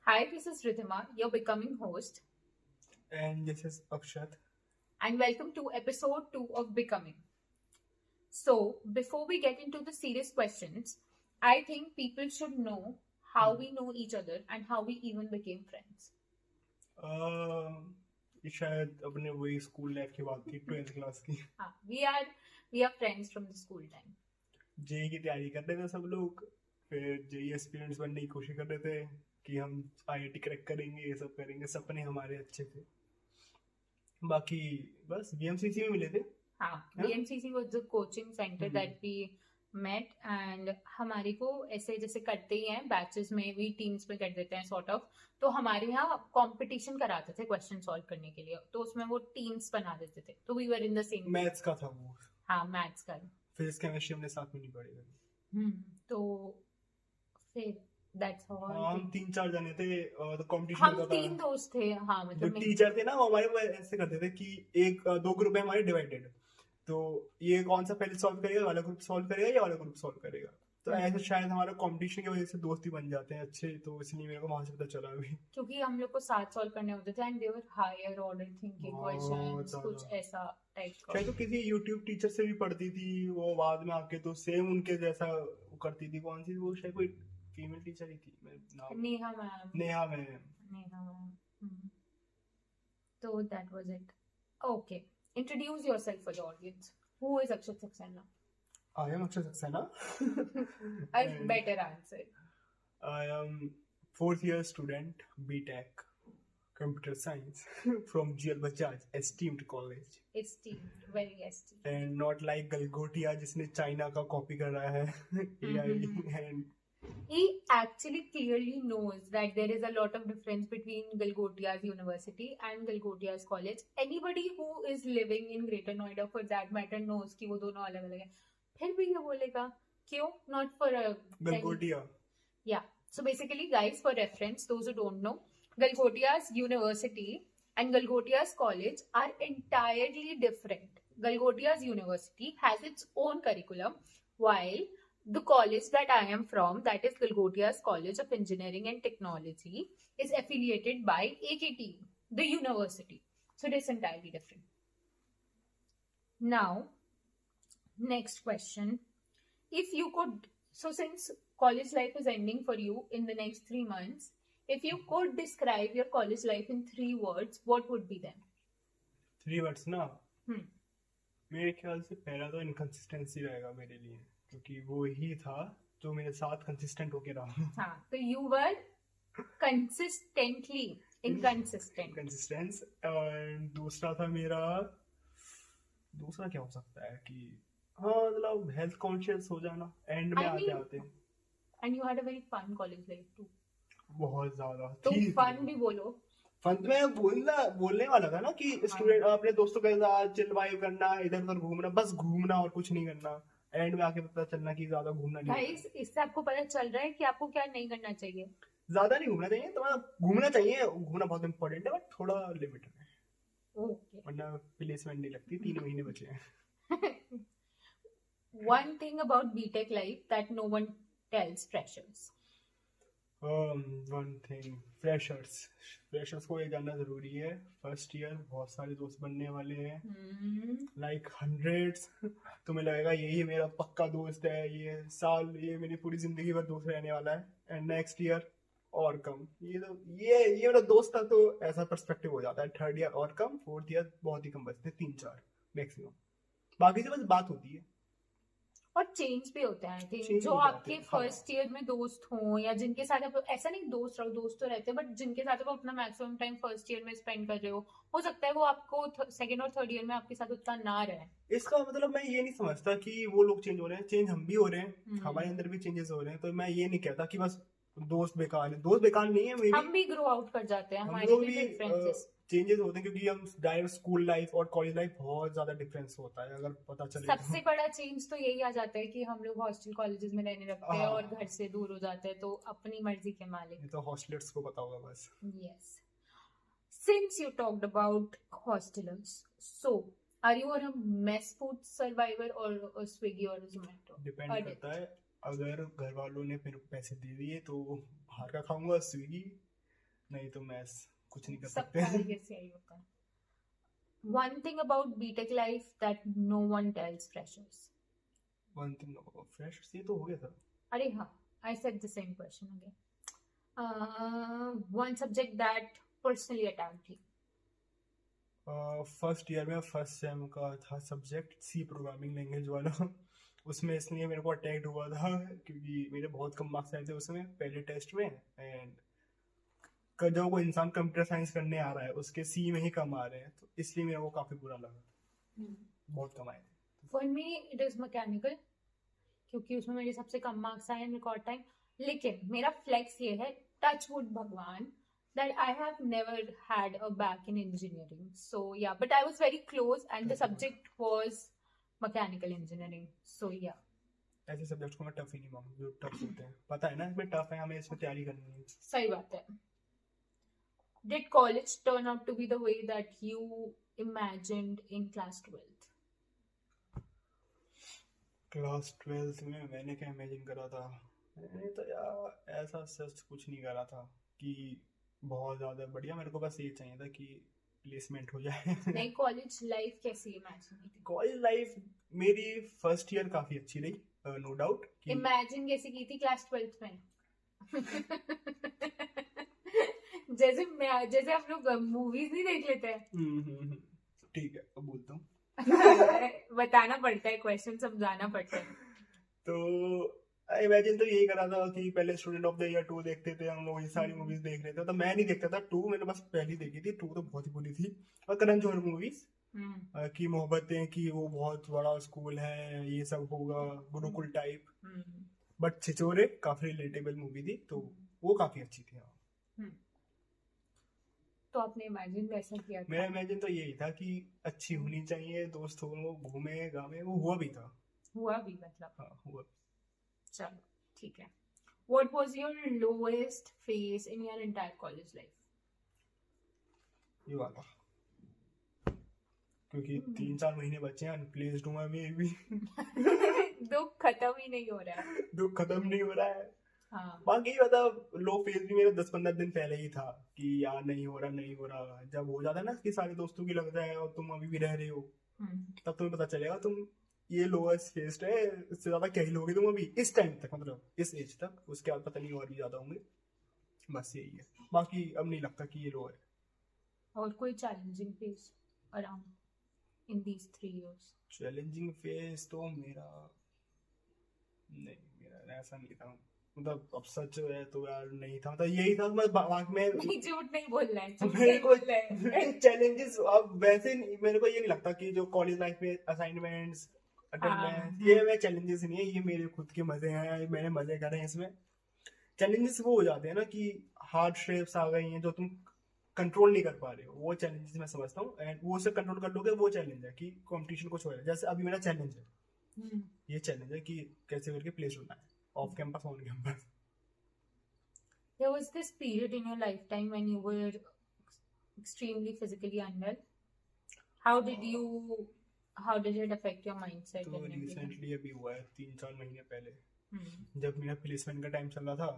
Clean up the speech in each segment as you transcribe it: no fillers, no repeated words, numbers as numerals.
Hi, this is Ridhima, your becoming host, And this is Akshat. and welcome to episode 2 of Becoming. So, before we get into the serious questions, I think people should know how we know each other and how we even became friends. ये शायद अपने वही school life की बात थी 12th class की। We are friends from the school time. JEE की तैयारी कर रहे थे सब लोग। फिर जेई एस्पिरेंट्स बनने की कोशिश कर रहे थे कि हम आईआईटी क्रैक करेंगे, ये सब करेंगे, सपने हमारे अच्छे थे। बाकी बस बीएमसीसी में मिले थे। BMCC was the coaching center that we met and हमारे को ऐसे जैसे करते ही हैं बैचेस में भी टीम्स में कर देते हैं सॉर्ट ऑफ। तो हमारे यहाँ कंपटीशन कराते थे क्वेश्चन सॉल्व करने के लिए, तो उसमें वो टीम्स बना देते थे, तो we were in the same. Maths का था वो। हाँ, मैथ्स का। फिजिक्स केमिस्ट्री हमने साथ में नहीं पढ़ी कभी। तो फिर दैट्स हाउ हम 3-4 जने थे। तो कंपटीशन हम 3 दोस्त थे। हाँ, जो मतलब टीचर थे ना वो हमारे वो ऐसे करते थे कि एक दो ग्रुप है हमारे डिवाइडेड, तो ये कौन सा पहले सॉल्व करेगा, वाला ग्रुप सॉल्व करेगा, ये वाला ग्रुप सॉल्व करेगा। तो ऐसे शायद हमारा कंपटीशन की वजह से दोस्ती बन जाते हैं अच्छे, तो इसलिए मेरे को वहां से पता चला अभी। क्योंकि हम लोग को साथ सॉल्व करने होते थे and they were higher order thinking questions, कुछ ऐसा टाइप का। शायद तो किसी यूट्यूब टीचर से भी पढ़ती थी वो बाद में आके, तो सेम उनके जैसा करती थी। कौन सी वो, शायद कोई फीमेल टीचर ही थी, मैं नाम Neha ma'am. Neha ma'am. Neha ma'am. तो that was it. Okay, introduce yourself for the audience. Who is Akshat Saxena? I am Akshay Saxena. A better answer. I am fourth year student, BTech, Computer Science from GL Bajaj, esteemed college. Esteemed, very esteemed. And not like Galgotia जिसने China का copy कर रहा है AI and he actually clearly knows that there is a lot of difference between Galgotia's university and Galgotia's college. Anybody who is living in Greater Noida for that matter knows कि वो दोनों अलग अलग हैं। फिर भी ये बोलेगा क्यों? Not for a Galgotia. Yeah. So basically, guys, for reference, those who don't know, Galgotia's university and Galgotia's college are entirely different. Galgotia's university has its own curriculum, while the college that I am from, that is Galgotia's College of Engineering and Technology, is affiliated by AKTU, the university. So it is entirely different. Now, next question. If you could, so since college life is ending for you in the next 3 months, if you could describe your college life in 3 words, what would be them? 3 words ना? मेरे ख्याल से पहला तो inconsistency रहेगा मेरे लिए, क्योंकि वो ही था जो मेरे साथ कंसिस्टेंट होके रहा। हाँ, तो you were consistently inconsistent. Consistence. और दूसरा था मेरा, दूसरा क्या हो सकता है कि हाँ मतलब हेल्थ कॉन्शियस हो जाना एंड में आते आते। And you had a very fun college life too. बहुत ज्यादा। तो फन भी बोलो। फन में बोलने वाला था ना कि स्टूडेंट अपने दोस्तों के साथ चिल वाइब करना, इधर उधर घूमना, बस घूमना और कुछ नहीं करना। एंड में आके पता चलना कि ज्यादा घूमना नहीं। गाइस, इससे आपको पता चल रहा है कि आपको क्या नहीं करना चाहिए। ज्यादा नहीं घूमना चाहिए, तो घूमना चाहिए, घूमना बहुत इंपॉर्टेंट है, बट थोड़ा लिमिट में। ओके। वरना प्लेसमेंट नहीं लगती, 3 महीने बचे हैं। One thing about BTech life that no one tells freshers. One thing, freshers को ये जानना जरूरी है। फर्स्ट ईयर बहुत सारे दोस्त बनने वाले हैं, like hundreds। तुम्हें लगेगा यही मेरा पक्का दोस्त है, ये साल, ये मेरी पूरी जिंदगी भर दोस्त रहने वाला है, एंड नेक्स्ट ईयर और कम। ये मेरा दोस्त था, तो ऐसा पर्सपेक्टिव हो जाता है। थर्ड ईयर और कम, फोर्थ ईयर बहुत ही कम बचते, 3-4 मैक्सिमम। बाकी से बस बात होती है और चेंज भी होता है। आई थिंक जो आपके फर्स्ट ईयर में दोस्त हों या जिनके साथ आप, ऐसा नहीं दोस्त रहो, दोस्त तो रहते हैं, बट जिनके साथ आप अपना मैक्सिमम टाइम फर्स्ट ईयर में स्पेंड कर रहे हो सकता है वो आपको सेकंड और थर्ड ईयर में आपके साथ उतना ना रहे। इसका मतलब मैं ये नहीं समझता कि वो लोग चेंज हो रहे हैं, चेंज हम भी हो रहे हैं, हमारे अंदर भी चेंजेस हो रहे हैं। तो मैं ये नहीं कहता कि बस दोस्त बेकार है, दोस्त बेकार नहीं है, हम भी ग्रो आउट कर जाते हैं, हमारे भी डिफरेंसेस चेंजेस होते हैं, क्योंकि हम डायरेक्ट स्कूल लाइफ और कॉलेज लाइफ बहुत ज्यादा डिफरेंस होता है, अगर पता चले। सबसे बड़ा चेंज तो यही आ जाता है कि हम लोग हॉस्टल कॉलेजेस में रहने लगते हैं और घर से दूर हो जाते हैं, तो अपनी मर्जी के मालिक। ये तो हॉस्टलर्स को पता होगा बस। Yes. Since you talked about hostelers, so are you a mess food survivor or a Swiggy or a Zomato? Depend करता है, अगर घर वालों ने मेरे को पैसे दे दिए तो बाहर का खाऊंगा, स्विगी। नहीं तो मैथ्स कुछ नहीं कर सबका सकते। I guess यही होता है. One thing about BTech life that no one tells freshers. One thing fresh ये तो हो गया था। अरे हाँ, I said the same question again. One subject that personally attacked you. First year में फर्स्ट सेम का था सब्जेक्ट सी प्रोग्रामिंग लैंग्वेज वाला। उसमें इसलिए मेरे को अटैक्ट हुआ था क्योंकि मेरे बहुत कम मार्क्स आए थे उसमें पहले टेस्ट में, एंड जब कोई इंसान कंप्यूटर साइंस करने आ रहा है उसके सी में ही कम आ रहे हैं, तो इसलिए मेरे को काफी बुरा लगा। बहुत कम आए थे। For me it is mechanical, क्योंकि उसमें मेरे सबसे कम मार्क्स आए इन रिकॉर्ड टाइम. लेकिन मेरा फ्लेक्स ये है, टच वुड भगवान, that I have never had a back in engineering. So yeah, but I was very close and the subject was mechanical engineering. So yeah. ऐसे subject को मैं tough ही नहीं मानूं जो टफ होते हैं, पता है ना इसमें टफ है, हमें इसमें तैयारी करनी है। सही बात है. Did college turn out to be the way that you imagined in class 12th? Class 12th में मैंने क्या इमेजिन करा था, मैंने तो यार ऐसा सच कुछ नहीं करा था कि बहुत ज्यादा बढ़िया, मेरे को बस ये चाहिए था कि प्लेसमेंट हो जाए। नहीं, कॉलेज लाइफ कैसी इमेजिन की थी? कॉलेज लाइफ मेरी फर्स्ट ईयर काफी अच्छी रही, नो डाउट। इमेजिन कैसे की थी क्लास 12th में? जैसे हम लोग मूवीज नहीं देख लेते हैं. ठीक है, अब बोलता हूँ। बताना पड़ता है, क्वेश्चन समझाना पड़ता है. तो इमेजिन तो यही करा था कि पहले स्टूडेंट ऑफ द ईयर 2 देखते थे हम लोग, ये सारी मूवीज देख रहे थे। तो मैं नहीं देखता था 2, मैंने बस पहली देखी थी। 2 तो बहुत ही बुरी थी। और करण जौहर मूवीज की मोहब्बतें, कि वो बहुत बड़ा स्कूल है, ये सब होगा गुरुकुल टाइप, बट छिछोरे काफी रिलेटेबल मूवी थी, तो वो काफी अच्छी थी। तो आपने इमेजिन वैसा किया था? मेरा इमेजिन तो यही था कि अच्छी होनी चाहिए, दोस्त हो, घूमे गामे, वो हुआ भी था। हुआ भी मतलब? हाँ, हुआ। चलो ठीक है. What was your lowest phase in your entire college life? ये वाला, क्योंकि 3-4 महीने बचे हैं, अनप्लेस्ड हूँ अभी भी। दुख खत्म ही नहीं हो रहा है. दुख खत्म नहीं हो रहा है। हाँ. बाकी मतलब लो फेज भी मेरा 10-15 दिन पहले ही था कि यार नहीं हो रहा। जब हो जाता है ना कि सारे दोस्तों की लगता है और तुम अभी भी रह रहे हो, तब तुम्हें पता चलेगा तुम ये लोएस्ट फेज है, इससे ज्यादा क्या ही लोगे तुम अभी इस टाइम तक, मतलब इस एज तक। उसके बाद पता नहीं और भी ज्यादा होंगे। बस यही है, बाकी अब नहीं लगता कि ये लो है। और कोई challenging phase around in these 3 years? Challenging phase तो मेरा ऐसा नहीं था, मतलब अब सच है तो यार नहीं था, मतलब यही था। मैं बाकी में नहीं, झूठ नहीं बोलना है, झूठ मेरे नहीं को बोलना है. चैलेंजेस अब वैसे नहीं, मेरे को ये नहीं लगता कि जो कॉलेज लाइफ में असाइनमेंट्स, अटेंडेंस, ये मैं चैलेंजेस नहीं है, ये मेरे खुद के मजे हैं, मैंने मजे करे हैं इसमें। चैलेंजेस वो हो जाते हैं ना कि हार्ड शेप्स आ गई हैं जो तुम कंट्रोल नहीं कर पा रहे हो, वो चैलेंजेस मैं समझता हूँ। एंड वो से कंट्रोल कर लोगे, वो चैलेंज है कि कंपटीशन कुछ हो रहा है। जैसे अभी मेरा चैलेंज है, ये चैलेंज है कि कैसे करके प्लेस होना है, off campus on campus. There was this period in your lifetime when you were extremely physically unwell. How did it affect your mindset? तो रिसेंटली अभी हुआ है 3-4 महीने पहले, जब मेरा प्लेसमेंट का टाइम चल रहा था,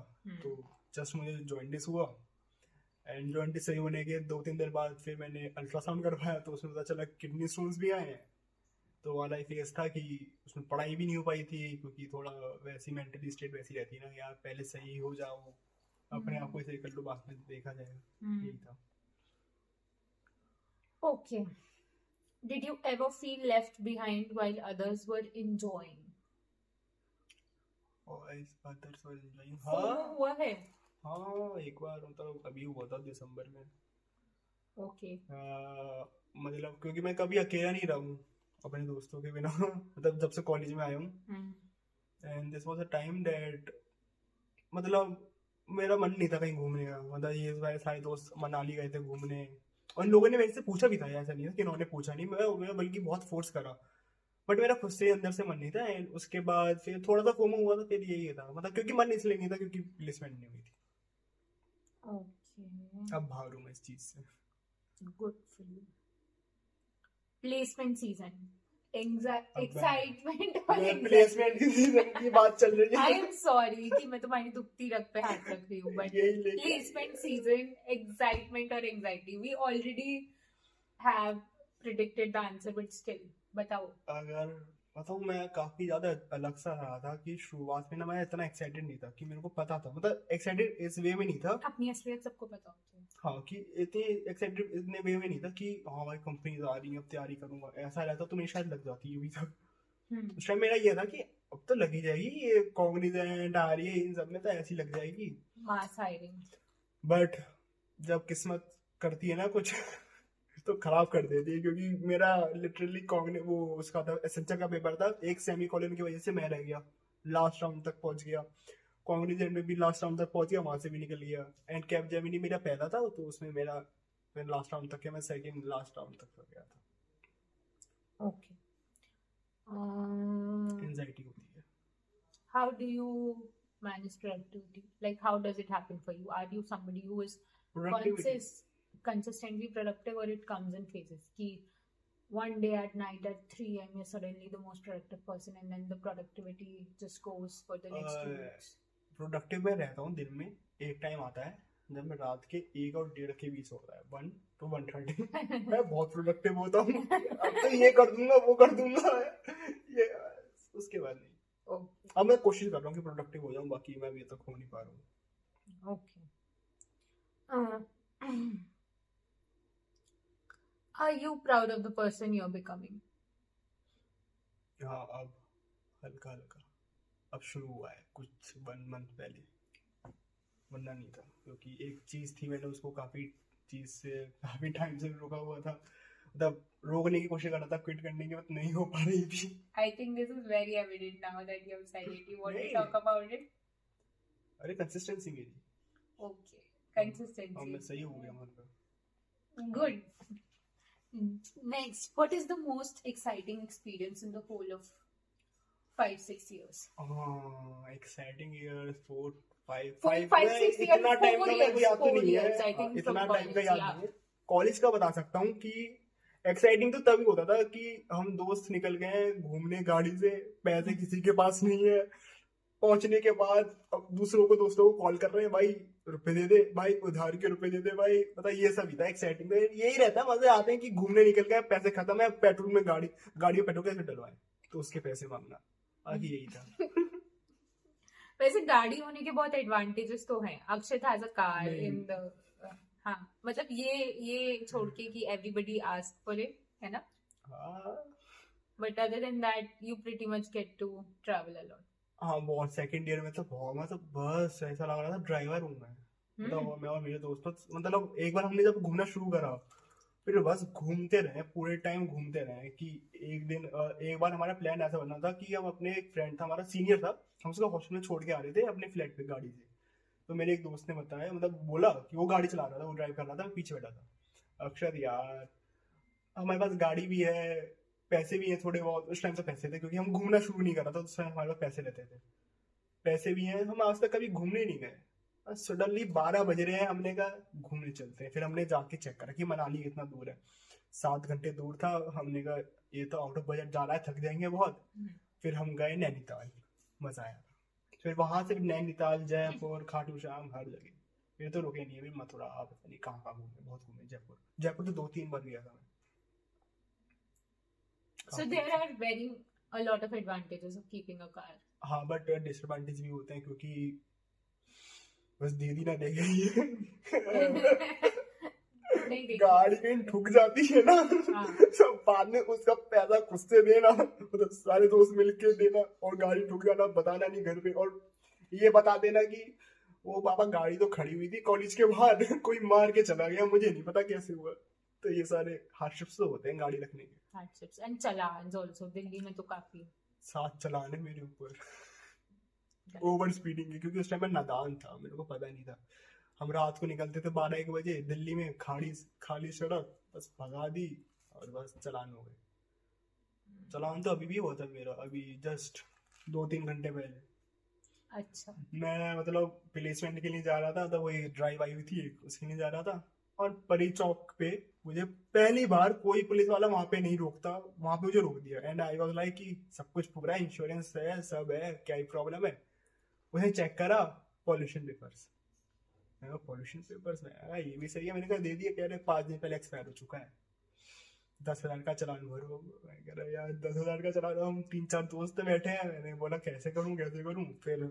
तो जस्ट मुझे जॉइंटिस हुआ। एंड जॉइंटिस सही होने के 2-3 दिन बाद फिर मैंने अल्ट्रासाउंड करवाया, तो उसमें पता चला किडनी स्टोन्स भी आए हैं। तो वाला फेस था कि उसमें पढ़ाई भी नहीं हो पाई थी, क्योंकि थोड़ा वैसी मेंटली स्टेट वैसी रहती है ना, यार पहले सही हो जाओ, अपने आप को सही कर लो, बाद में देखा जाएगा। यही था। Okay. Did you ever feel left behind while others were enjoying? others were enjoying? हुआ है? हाँ, एक बार मतलब अभी हुआ था दिसंबर में। Okay. मतलब क्योंकि मैं कभी अकेला नहीं रहा हूँ अपने दोस्तों के बिना, मतलब जब से कॉलेज में आया हूँ। And this was a time that, मतलब मेरा मन नहीं था कहीं घूमने का, मतलब ये सारे दोस्त मनाली गए थे घूमने, और इन लोगों ने मेरे से पूछा भी था, ऐसा नहीं था कि इन्होंने पूछा नहीं, मैं बल्कि बहुत फोर्स करा, बट मेरा खुद से अंदर से मन नहीं था। एंड उसके बाद फिर थोड़ा सा फोमो हुआ था, फिर यही था, मतलब क्योंकि मन इसलिए नहीं था क्योंकि प्लेसमेंट नहीं हुई थी। Okay. अब बाहर हूँ मैं इस चीज से। Good for you. Placement season. Excitement placement की बात चल रही आई है। एम सॉरी कि मैं तुम्हारी दुखती रग पे हाथ रख रही हूँ, बट यही लेके प्लेसमेंट सीजन, एक्साइटमेंट और anxiety, we already have predicted the answer, but still बताओ। अगर बताऊँ, मैं काफी ज्यादा अलग सा रहा था कि शुरुआत में ना मैं इतना एक्साइटेड नहीं था, कि मेरे को पता था, मतलब एक्साइटेड इस वे में नहीं था। अपनी असलियत सबको पता होती है। हाँ, कि इतनी एक्साइटेड इतने वे में नहीं था कि हाँ भाई कंपनी आ रही है अब तैयारी करूंगा, ऐसा रहता तो मेरी शायद लग जाती है अभी तक। उस टाइम मेरा ये था कि अब तो लगी जाएगी, ये कॉग्निजेंट आ रही है, इन सब में तो ऐसी लग जाएगी। Mass hiring. बट जब किस्मत करती है ना कुछ तो खराब कर देती है, क्योंकि मेरा लिटरली वो उसका था, एसेंशियल का पेपर था, एक सेमी कॉलन की वजह से मैं रह गया, लास्ट राउंड तक पहुंच गया। कॉग्निजेंट में भी लास्ट राउंड तक पहुंच गया, वहां से भी निकल गया। एंड कैप जेमिनी मेरा पहला था, तो उसमें मेरा मैं लास्ट राउंड तक गया, मैं सेकंड लास्ट राउंड तक गया था। ओके। एंजाइटी होती है। How do you manage productivity? Like, how does it happen for you? Are you somebody who is productivity consistently productive, or it comes in phases? Ki one day at night at 3 a.m. you're suddenly the most productive person, and then the productivity just goes for the next 2 weeks. Productive में रहता हूँ दिन में। एक time आता है जब मैं रात के 1 और 1:30 के बीच होता है, 1 to 1:30 मैं बहुत प्रोडक्टिव होता हूँ। अब तो ये कर दूंगा, वो कर दूंगा, ये उसके बाद नहीं। Okay. अब मैं कोशिश कर रहा हूँ कि प्रोडक्टिव हो जाऊँ, बाकी मैं अभी तक हो नहीं पा रहा हूँ। Okay. Are you proud of the person you're becoming? हाँ, अब हल्का हल्का अब शुरू हुआ है, कुछ 1 मंथ पहले, वरना नहीं था। क्योंकि एक चीज थी, मैंने उसको काफी टाइम से रोका हुआ था, मतलब रोकने की कोशिश कर रहा था, क्विट करने की, बट नहीं हो पा रही थी। I think this is very evident now that you have said it. You want to नहीं, talk about it? अरे कंसिस्टेंसी मेरी। Okay. अब मैं Consistency. सही हो गया मतलब। Good. Next, what is the most exciting experience in the whole of 5-6 years? Exciting years 4 5 5 5 6 years, इतना टाइम 4 का मेरे को years, याद तो 4 नहीं years. I है, think इतना from टाइम का college, याद yeah. नहीं है। कॉलेज का बता सकता हूँ कि एक्साइटिंग तो तभी होता था कि हम दोस्त निकल गए घूमने गाड़ी से, पैसे किसी के पास नहीं है, पहुंचने के बाद अब दोस्तों को कॉल कर रहे हैं, भाई रुपए दे दे, भाई उधार के रुपए दे दे भाई, पता ये सब ही था एक्साइटिंग। तो यही रहता है, मजे आते हैं कि घूमने निकल गए, पैसे खत्म है, पेट्रोल में गाड़ी में पेट्रोल कैसे डलवाए, तो उसके पैसे मांगना, आगे यही था। वैसे गाड़ी होने के बहुत एडवांटेजेस तो हैं। अक्षत हैज अ कार नहीं। इन द, हाँ, मतलब ये छोड़ के कि एवरीबडी आस्क फॉर इट, है ना? हाँ but other than that you pretty much get to travel a lot. हाँ, बहुत सेकंड ईयर में तो बहुत, मतलब बस ऐसा लग रहा था ड्राइवर हूँ मैं। मतलब मैं और मेरे दोस्त, मतलब एक बार हमने जब घूमना शुरू करा, फिर बस घूमते रहे, पूरे टाइम घूमते रहे। कि एक बार हमारा प्लान ऐसा बना था कि हम अपने एक फ्रेंड था, हमारा सीनियर था, हम उसको हॉस्टल में छोड़ के आ रहे थे अपने फ्लैट पे गाड़ी से। तो मेरे एक दोस्त ने बताया, मतलब बोला कि वो गाड़ी चला रहा था, वो ड्राइव कर रहा था, मैं पीछे बैठा था। अक्षर यार, हमारे पास गाड़ी भी है, पैसे भी हैं थोड़े बहुत, उस टाइम तो पैसे थे क्योंकि हम घूमना शुरू नहीं करा था, उस टाइम हमारे पास पैसे रहते थे, पैसे भी हैं, हम आज तक कभी घूमने नहीं गए। सडनली 12 बज रहे हैं, हमने कहा घूमने चलते हैं। फिर हमने जाके चेक करा कि मनाली कितना दूर है, 7 घंटे दूर था। हमने कहा ये तो आउट ऑफ बजट जा रहा है, थक जाएंगे बहुत। फिर हम गए नैनीताल, मजा आया। फिर वहां से नैनीताल, जयपुर, खाटू श्याम, हर जगह। फिर तो रुके नहीं, अभी मथुरा, आप पता नहीं कहाँ कहाँ घूमे, बहुत घूमे। जयपुर तो 2-3 बार गया था मैं। So there are a lot of advantages of keeping a car. हाँ, बट डिसएडवांटेज भी होते हैं, क्योंकि बस दीदी ना दे गई नहीं देखी। गाड़ी कहीं ठुक जाती है ना, हाँ। सब बाद में उसका पैसा खुद से देना, मतलब सारे दोस्त मिलके देना, और गाड़ी ठुक जाना, बताना नहीं घर पे, और ये बता देना कि वो पापा गाड़ी तो खड़ी हुई थी कॉलेज के बाहर, कोई मार के चला गया, मुझे नहीं पता कैसे हुआ। तो ये सारे हार्डशिप्स तो होते हैं गाड़ी रखने के। Hardships and challans also. Delhi में तो काफी 7 चलाने मेरे ऊपर ओवर स्पीडिंग के, क्योंकि उस टाइम मैं नादान था, मेरे को पता नहीं था। हम रात को निकलते थे 12-1 बजे, दिल्ली में खाली सड़क, बस भगा दी और बस चलान हो गए। चलान तो अभी भी हुआ था मेरा, अभी जस्ट 2-3 घंटे पहले। अच्छा। मैं मतलब प्लेसमेंट के लिए जा रहा था, तो वही ड्राइव आई हुई थी, उसके लिए जा रहा था। और परी चौक पे मुझे पहली बार कोई पुलिस वाला वहां पे नहीं रोकता, वहां पे मुझे रोक दिया। एंड आई वाज लाइक कि सब कुछ पूरा इंश्योरेंस है, सब है, क्या ही प्रॉब्लम है। उसने चेक करा पॉल्यूशन पेपर्स, पॉल्यूशन पेपर्स में ये भी सही है, मैंने कहा दे दिया। कह रहे 5 दिन पहले एक्सपायर हो चुका है, 10,000 का चालान भरो। मैं कह रहा यार 10,000 का चालान, हम 3-4 दोस्त बैठे हैं। मैंने बोला कैसे करूं कैसे करूं। फिर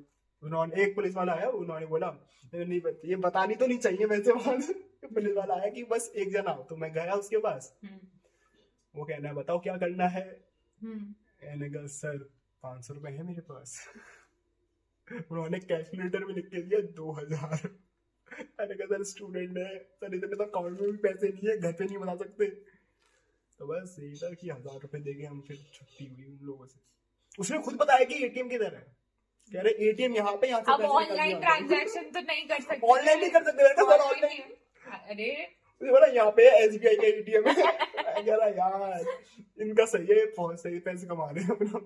उन्होंने, एक पुलिस वाला आया, उन्होंने बोला नहीं ये बतानी तो नहीं चाहिए वैसे। वहां पुलिस वाला आया कि बस एक जना हो। तो मैं गया उसके पास, वो कहना है बताओ क्या करना है। मैंने कहा सर 500 रुपए है मेरे पास। उन्होंने कैलकुलेटर में लिख के दिया 2,000। मैंने कहा सर स्टूडेंट है सर, इतने तो अकाउंट में भी पैसे नहीं है, घर पे नहीं बना सकते। तो बस यही था कि 1,000 रुपए देके हम फिर छुट्टी हुई उन लोगों से। उसने खुद बताया कि एटीएम किधर है, कह रहे एटीएम यहाँ पे, यहाँ से अब ऑनलाइन ट्रांजैक्शन तो नहीं कर सकते, ऑनलाइन नहीं कर सकते सर, ऑनलाइन। अरे बोला यहाँ पे एसबीआई का एटीएम है। कह रहा यार इनका सही है, बहुत सही पैसे कमा रहे हैं अपना।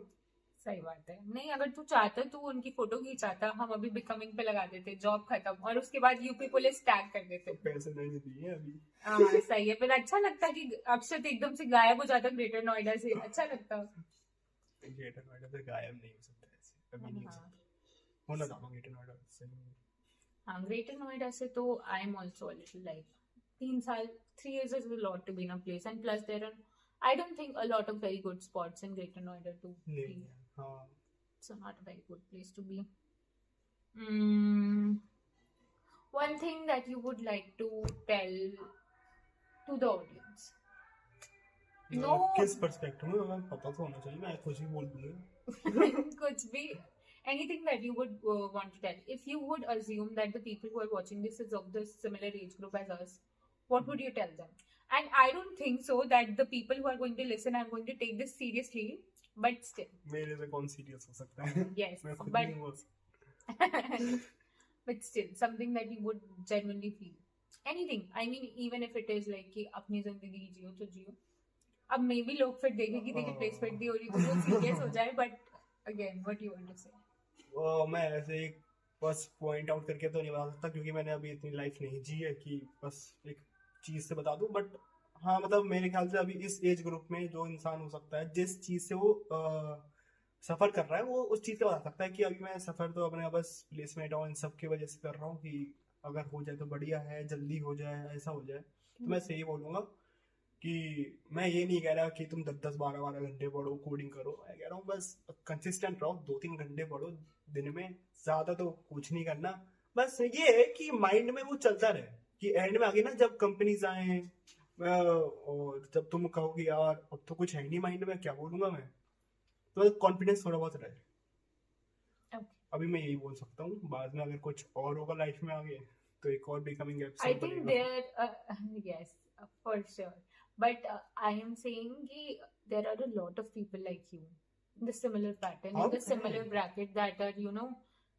सही बात है। नहीं, अगर तू चाहता तू उनकी फोटो खींचाता, हम अभी बिकमिंग पे लगा देते, जॉब खत्म, और उसके बाद यूपी पुलिस टैग कर देते। पैसे नहीं दिए अभी। हाँ सही है। फिर अच्छा लगता कि अक्षत एकदम से गायब हो जाता ग्रेटर नोएडा से, अच्छा लगता। ग्रेटर नोएडा से गायब नहीं हो सकता ऐसे, कभी नहीं हो सकता। होना था ग्रेटर नोएडा से। हाँ, ग्रेटर नोएडा से तो I am also little like 3 साल, 3 years is a lot to be in a place, and plus there are, I don't think, a lot of very good spots in Greater Noida to be. हाँ, So not a very good place to be. One thing that you would like to tell to the audience. No. किस perspective में, हमें पता तो होना चाहिए, मैं कुछ भी बोल दूंगा। कुछ भी, anything that you would want to tell. If you would assume that the people who are watching this is of the similar age group as us, what would you tell them? And I don't think so that the people who are going to listen are going to take this seriously, but still. मेरे से कौन serious हो सकता है? Yes, मैं खुद but नहीं हो सकता। but still something that you would genuinely feel. Anything. I mean, even if it is like कि अपनी जिंदगी जियो तो जियो. अब मे भी लोग फिर देखें कि देखिए प्लेसमेंट दी हो रही तो वो सीरियस हो जाए, but again, what you want to say? मैं ऐसे एक बस पॉइंट आउट करके तो नहीं बता सकता, क्योंकि मैंने अभी इतनी लाइफ नहीं जी है कि बस एक चीज से बता दूं। बट हाँ, मतलब मेरे ख्याल से अभी इस एज ग्रुप में जो इंसान हो सकता है, जिस चीज से वो सफर कर रहा है, वो उस चीज का बता सकता है कि अभी मैं सफर तो अपने बस प्लेसमेंट और इन सब की वजह से कर रहा हूँ कि अगर हो जाए तो बढ़िया है, जल्दी हो जाए, ऐसा हो जाए। तो मैं सही बोलूंगा कि मैं ये नहीं कह रहा कि तुम 10-10, 12-12 घंटे पढ़ो, कोडिंग करो। मैं कह रहा हूँ बस कंसिस्टेंट रहो, 2-3 घंटे पढ़ो दिन में, ज्यादा तो कुछ नहीं करना। बस ये है कि माइंड में वो चलता रहे कि एंड में आगे ना जब कंपनीज आए और जब तुम कहोगे यार अब तो कुछ है नहीं माइंड में, क्या बोलूंगा मैं, तो कॉन्फिडेंस थोड़ा बहुत रहे। अभी मैं यही बोल सकता हूँ, बाद में अगर कुछ और होगा लाइफ में आगे तो एक और becoming episode I think there, yes, for sure. But I am saying कि there are a lot of people like you in the similar pattern, in the similar bracket that are, you know,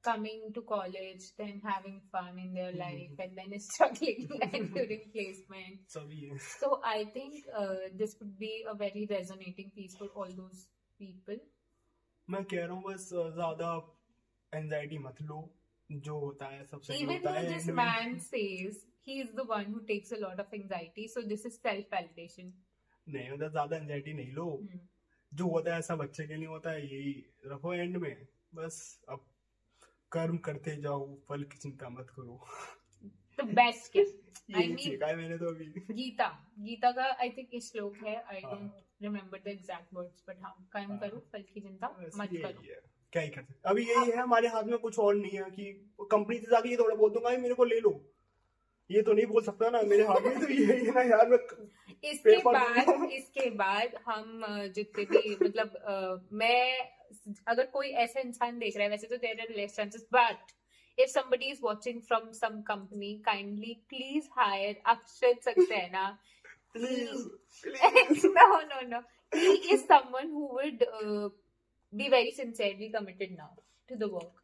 coming to college, then having fun in their life, and then struggling and during placement. So I think this would be a very resonating piece for all those people. मैं कह रहा हूँ बस ज्यादा anxiety मत लो, जो होता है सबसे Even होता though है। this man says he is the one who takes a lot of anxiety, so this is self-validation. नहीं, मतलब ज्यादा एंजाइटी नहीं लो, जो होता है सब अच्छे के लिए होता है, यही रखो एंड में। बस अब कर्म करते जाओ, फल की चिंता मत करो। The best gift. I यही mean, सीखा है मैंने तो अभी। गीता का आई थिंक इस श्लोक है, I don't remember the exact words, but हाँ, कर्म करो, फल की चिंता मत करो। क्या ही कर सकते, अभी यही है हमारे हाथ में, कुछ और नहीं है कि कंपनी से जाके ये थोड़ा बोल दूंगा मेरे को ले लो, ये तो नहीं बोल सकता ना, मेरे हाथ में तो यही है ना यार। मैं इसके बाद हम जितने भी मतलब मैं अगर कोई ऐसा इंसान देख रहा है, वैसे तो there are less chances, but if somebody is watching from some company, kindly please hire Akshat Saxena. Please. No. He is someone who would be very sincerely committed now to the work.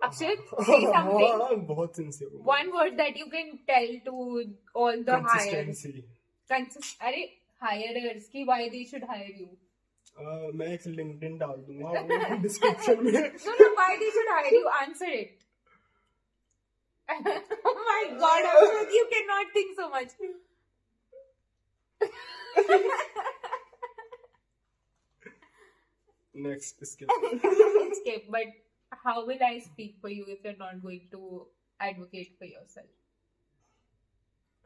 Akshat, say something. बहुत sincere. One word that you can tell to all the hires. अरे hirers की why they should hire you. मैं एक LinkedIn डाल दूंगा description में। No, why they should hire you? Answer it. Oh my God, Akshat, you cannot think so much. Next, skip. Skip. But how will I speak for you if you're not going to advocate for yourself?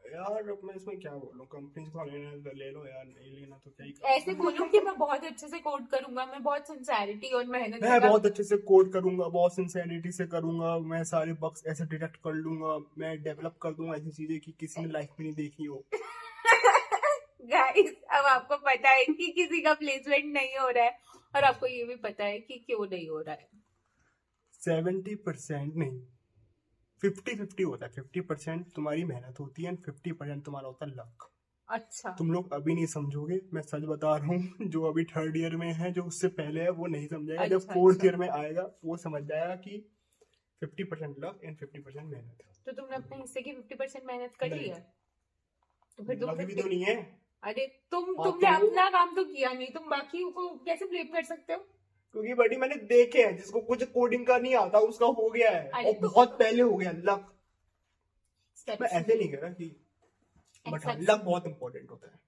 यार अब मैं इसमें क्या बोलूं, company को लेना है तो ले लो यार, नहीं लेना तो क्या ही करूं। ऐसे बोलूं कि मैं बहुत अच्छे से कोड करूंगा, मैं बहुत सिंसेरिटी और मेहनत मैं बहुत अच्छे से कोड करूंगा, बहुत सिंसेरिटी से करूंगा, मैं सारे बग्स ऐसे डिटेक्ट कर लूंगा, मैं डेवलप कर दूंगा ऐसी चीजें कि किसी ने लाइफ में नहीं देखी हो। गाइस, अब आपको पता है कि किसी का प्लेसमेंट नहीं हो रहा है और आपको ये भी पता है कि क्यों नहीं हो रहा है। 70% नहीं, 50-50 होता है। 50% तुम्हारी मेहनत होती है एंड 50% तुम्हारा होता है लक। अच्छा, तुम लोग अभी नहीं समझोगे, मैं सच बता रहा हूँ। जो अभी 3rd ईयर में है, जो उससे पहले है, वो नहीं समझेगा। जब अच्छा, 4th अच्छा। ईयर में आएगा वो समझ जाएगा कि 50% लक एंड 50% मेहनत। तो तुमने अपने हिस्से की 50% मेहनत कर ली नहीं। है, तो फिर तुम लक भी 50 तो नहीं है। अरे हाँ, तुमने तो- अपना काम तो किया नहीं, तुम बाकी को कैसे ब्लेम कर सकते हो? क्योंकि बड़ी मैंने देखे हैं, जिसको कुछ कोडिंग का नहीं आता उसका हो गया है, अरे और बहुत पहले हो गया लक। मैं Steps ऐसे नहीं कह रहा कि, बट हाँ, Except- लक बहुत इंपॉर्टेंट होता है।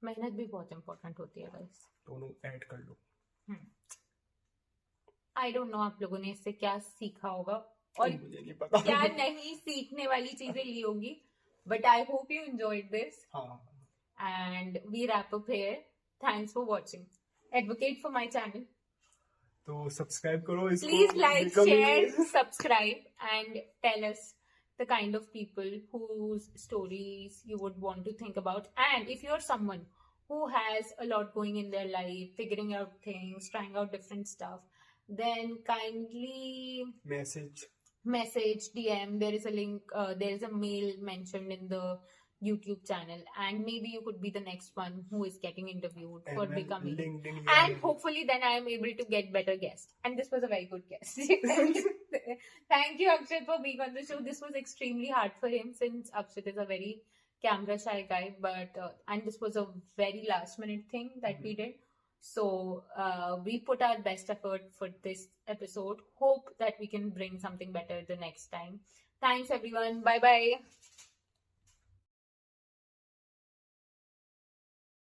मेहनत भी बहुत इंपॉर्टेंट होती है गाइस। दोनों ऐड कर लो। आई डोंट नो आप लोगों ने इससे क्या सीखा होगा और मुझे नहीं पता क्या नहीं सीखने वाली चीजें ली होगी, but I hope you enjoyed this हाँ, and we wrap up here. Thanks for watching. Advocate for my channel. तो सब्सक्राइब करो इसको। Please like, becoming- share, subscribe, and tell us the kind of people whose stories you would want to think about. And if you're someone who has a lot going in their life, figuring out things, trying out different stuff, then kindly message, DM. There is a link, there is a mail mentioned in the YouTube channel, and maybe you could be the next one who is getting interviewed for and then becoming. LinkedIn, And hopefully then I am able to get better guests. And this was a very good guest. Thank you, Akshat, for being on the show. This was extremely hard for him since Akshat is a very camera shy guy, but and this was a very last minute thing that we did. So we put our best effort for this episode. Hope that we can bring something better the next time. Thanks everyone. Bye bye.